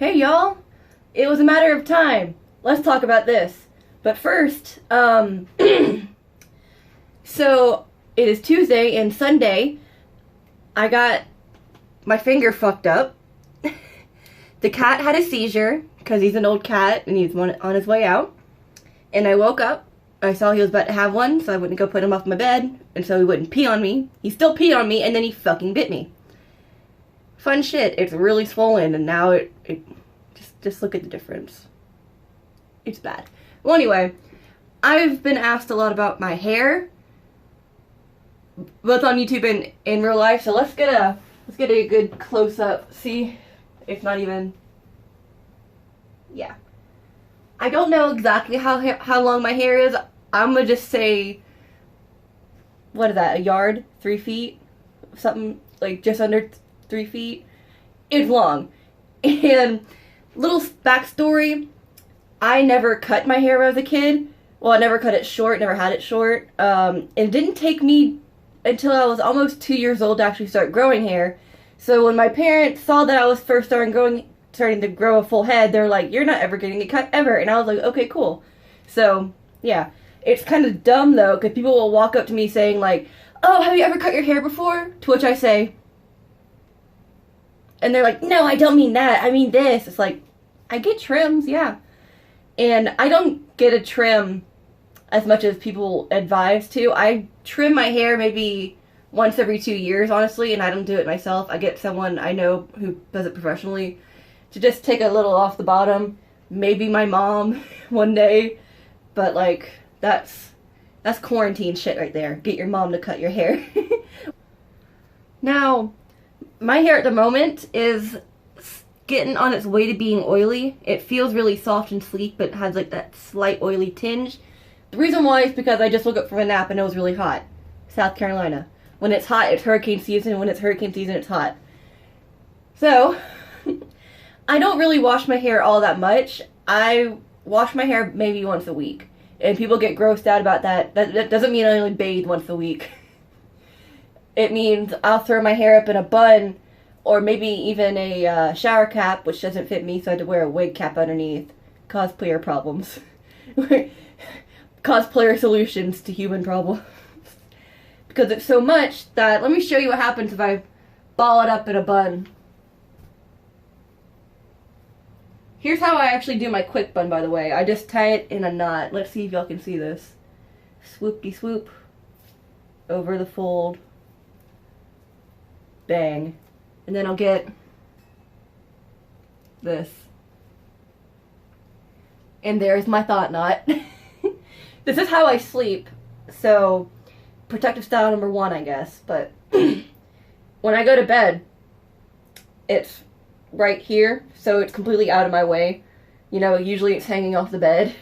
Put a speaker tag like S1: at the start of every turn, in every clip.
S1: Hey y'all! It was a matter of time. Let's talk about this. But first, so it is Tuesday and Sunday. I got my finger fucked up. The cat had a seizure because he's an old cat and he's on his way out. And I woke up. I saw he was about to have one, so I wouldn't go put him off my bed, and so he wouldn't pee on me. He still peed on me, and then he fucking bit me. Fun shit. It's really swollen, and now it just look at the difference. It's bad. Well, anyway, I've been asked a lot about my hair, both on YouTube and in real life. So let's get a good close up. See, it's not even. Yeah. I don't know exactly how long my hair is. I'm gonna just say, what is that? A yard, 3 feet, something like just under 3 feet. It's long. And little backstory, I never cut my hair when I was a kid. Well, I never cut it short, never had it short. It didn't take me until I was almost 2 years old to actually start growing hair. So when my parents saw that I was first starting to grow a full head, they're like, you're not ever getting it cut ever. And I was like, okay, cool. So, yeah. It's kind of dumb, though, because people will walk up to me saying, like, oh, have you ever cut your hair before? To which I say, and they're like, no, I don't mean that. I mean this. It's like, I get trims, yeah. And I don't get a trim as much as people advise to. I trim my hair maybe once every 2 years, honestly, and I don't do it myself. I get someone I know who does it professionally to just take a little off the bottom. Maybe my mom one day. But, like, that's quarantine shit right there. Get your mom to cut your hair. Now, my hair at the moment is getting on its way to being oily. It feels really soft and sleek, but has like that slight oily tinge. The reason why is because I just woke up from a nap and it was really hot. South Carolina. When it's hot, it's hurricane season. When it's hurricane season, it's hot. So, I don't really wash my hair all that much. I wash my hair maybe once a week. And people get grossed out about that. That doesn't mean I only bathe once a week. It means I'll throw my hair up in a bun, or maybe even a shower cap, which doesn't fit me, so I had to wear a wig cap underneath. Cosplayer problems. Cosplayer solutions to human problems. Because it's so much that, let me show you what happens if I ball it up in a bun. Here's how I actually do my quick bun, by the way. I just tie it in a knot. Let's see if y'all can see this. Swoop-de-swoop. Over the fold. Bang. And then I'll get this. And there's my thought knot. This is how I sleep. So, protective style number 1, I guess. But when I go to bed, it's right here, so it's completely out of my way. You know, usually it's hanging off the bed.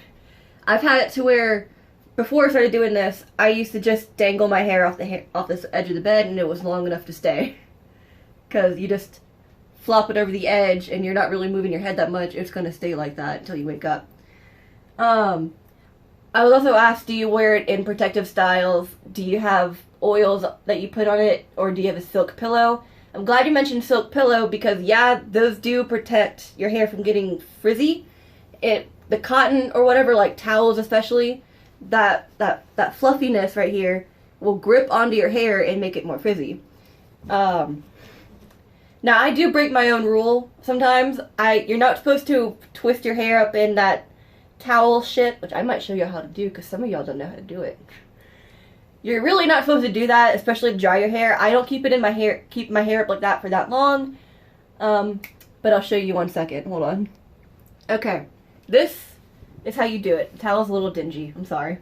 S1: I've had it to where, before I started doing this, I used to just dangle my hair off this edge of the bed, and it was long enough to stay. Because you just flop it over the edge, and you're not really moving your head that much. It's going to stay like that until you wake up. I was also asked, do you wear it in protective styles? Do you have oils that you put on it, or do you have a silk pillow? I'm glad you mentioned silk pillow because, yeah, those do protect your hair from getting frizzy. The cotton or whatever, like towels especially, that fluffiness right here will grip onto your hair and make it more frizzy. Now, I do break my own rule sometimes. You're not supposed to twist your hair up in that towel shit, which I might show you how to do because some of y'all don't know how to do it. You're really not supposed to do that, especially to dry your hair. I don't keep my hair up like that for that long. But I'll show you one second. Hold on. Okay. This is how you do it. The towel's a little dingy. I'm sorry.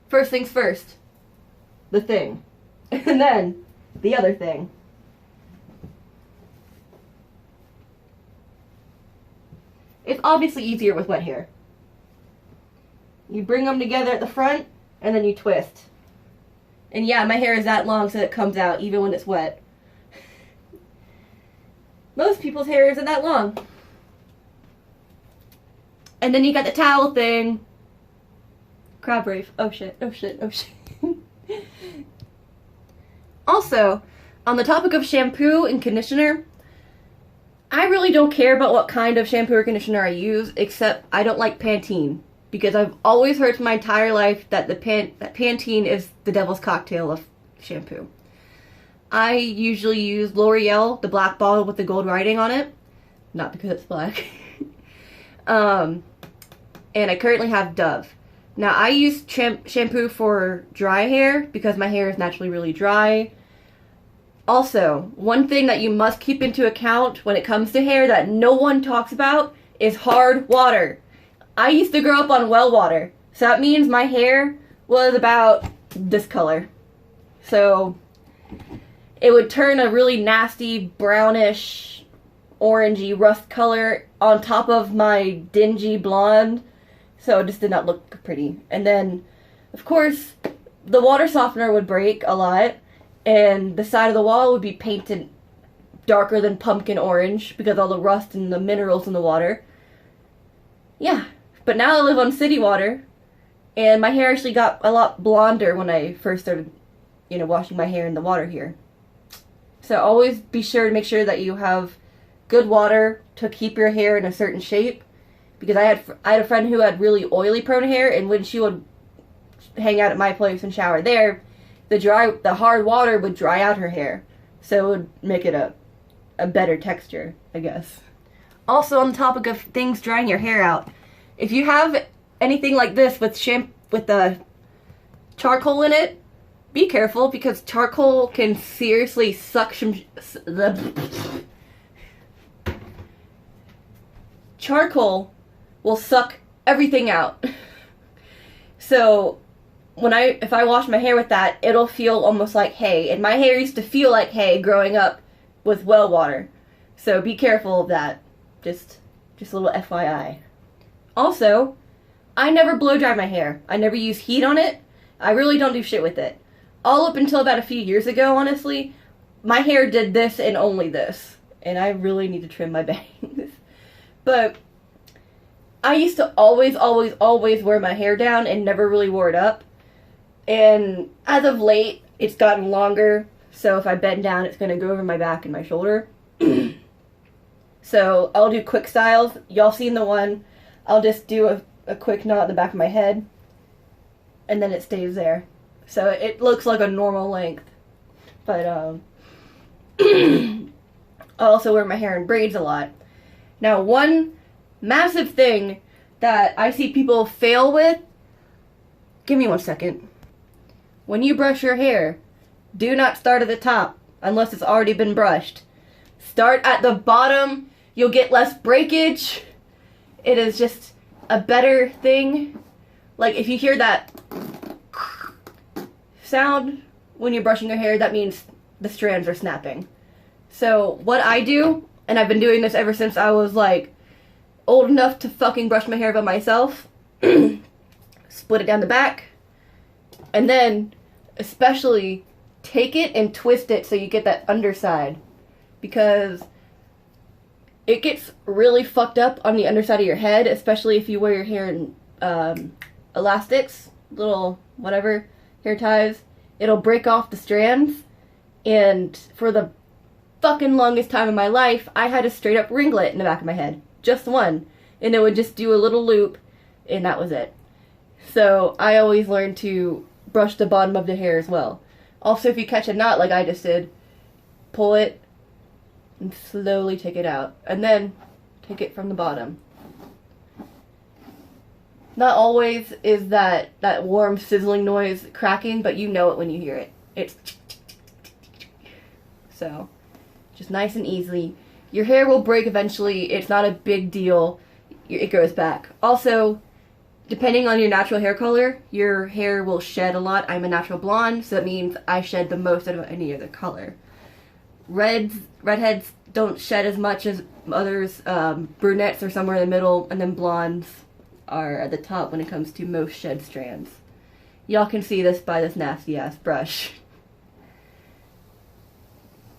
S1: First things first. The thing. And then the other thing. It's obviously easier with wet hair. You bring them together at the front, and then you twist. And yeah, my hair is that long so it comes out even when it's wet. Most people's hair isn't that long. And then you got the towel thing. Crab reef. Oh shit, oh shit, oh shit. Also, on the topic of shampoo and conditioner, I really don't care about what kind of shampoo or conditioner I use, except I don't like Pantene. Because I've always heard my entire life that that Pantene is the devil's cocktail of shampoo. I usually use L'Oreal, the black bottle with the gold writing on it. Not because it's black. And I currently have Dove. Now, I use shampoo for dry hair because my hair is naturally really dry. Also, one thing that you must keep into account when it comes to hair that no one talks about is hard water. I used to grow up on well water, so that means my hair was about this color. So, it would turn a really nasty brownish, orangey rust color on top of my dingy blonde. So it just did not look pretty. And then, of course, the water softener would break a lot, and the side of the wall would be painted darker than pumpkin orange because all the rust and the minerals in the water. Yeah, but now I live on city water, and my hair actually got a lot blonder when I first started, washing my hair in the water here. So always be sure to make sure that you have good water to keep your hair in a certain shape. Because I had a friend who had really oily prone hair, and when she would hang out at my place and shower there, the hard water would dry out her hair. So it would make it a better texture, I guess. Also, on the topic of things drying your hair out, if you have anything like this with charcoal in it, be careful because charcoal can seriously charcoal will suck everything out. So if I wash my hair with that, it'll feel almost like hay. And my hair used to feel like hay growing up with well water. So be careful of that. Just a little FYI. Also, I never blow dry my hair. I never use heat on it. I really don't do shit with it. All up until about a few years ago, honestly, my hair did this and only this. And I really need to trim my bangs. But I used to always wear my hair down and never really wore it up. And as of late, it's gotten longer. So if I bend down, it's going to go over my back and my shoulder. So I'll do quick styles. Y'all seen the one. I'll just do a quick knot in the back of my head. And then it stays there. So it looks like a normal length. But I also wear my hair in braids a lot. Now, one massive thing that I see people fail with, give me 1 second. When you brush your hair, do not start at the top unless it's already been brushed. Start at the bottom, you'll get less breakage. It is just a better thing. Like if you hear that sound when you're brushing your hair, that means the strands are snapping. So what I do, and I've been doing this ever since I was like old enough to fucking brush my hair by myself, split it down the back, and then especially take it and twist it so you get that underside, because it gets really fucked up on the underside of your head, especially if you wear your hair in elastics, little whatever, hair ties. It'll break off the strands, and for the fucking longest time in my life, I had a straight up ringlet in the back of my head. Just one. And it would just do a little loop, and that was it. So I always learned to brush the bottom of the hair as well. Also, if you catch a knot like I just did, pull it and slowly take it out. And then take it from the bottom. Not always is that warm sizzling noise cracking, but you know it when you hear it. It's so just nice and easily. Your hair will break eventually. It's not a big deal. It grows back. Also, depending on your natural hair color, your hair will shed a lot. I'm a natural blonde, so that means I shed the most out of any other color. Redheads don't shed as much as others. Brunettes are somewhere in the middle, and then blondes are at the top when it comes to most shed strands. Y'all can see this by this nasty ass brush.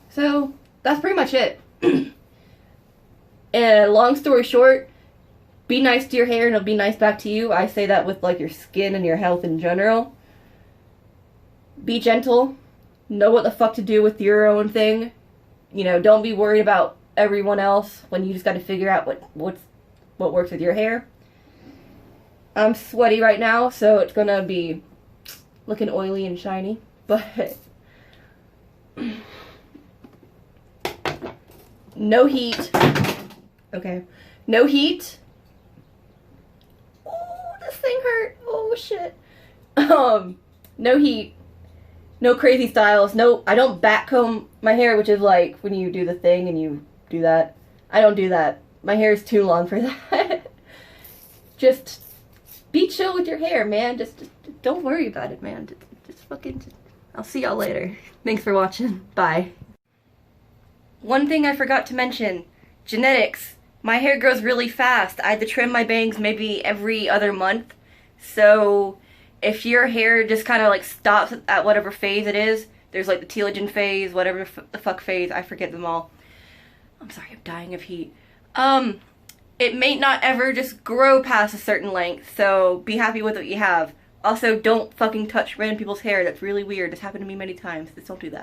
S1: So, that's pretty much it. And long story short, be nice to your hair and it'll be nice back to you. I say that with like your skin and your health in general. Be gentle. Know what the fuck to do with your own thing. You know, don't be worried about everyone else when you just got to figure out what works with your hair. I'm sweaty right now, so it's gonna be looking oily and shiny, but no heat. Okay, no heat. Oh, this thing hurt. Oh shit. No heat. No crazy styles. No, I don't backcomb my hair, which is like when you do the thing and you do that. I don't do that. My hair is too long for that. Just be chill with your hair, man. Just don't worry about it, man. Just fucking. I'll see y'all later. Thanks for watching. Bye. One thing I forgot to mention: genetics. My hair grows really fast. I had to trim my bangs maybe every other month. So if your hair just kind of like stops at whatever phase it is, there's like the telogen phase, whatever the fuck phase, I forget them all. I'm sorry, I'm dying of heat. It may not ever just grow past a certain length, so be happy with what you have. Also, don't fucking touch random people's hair. That's really weird. It's happened to me many times. Just don't do that.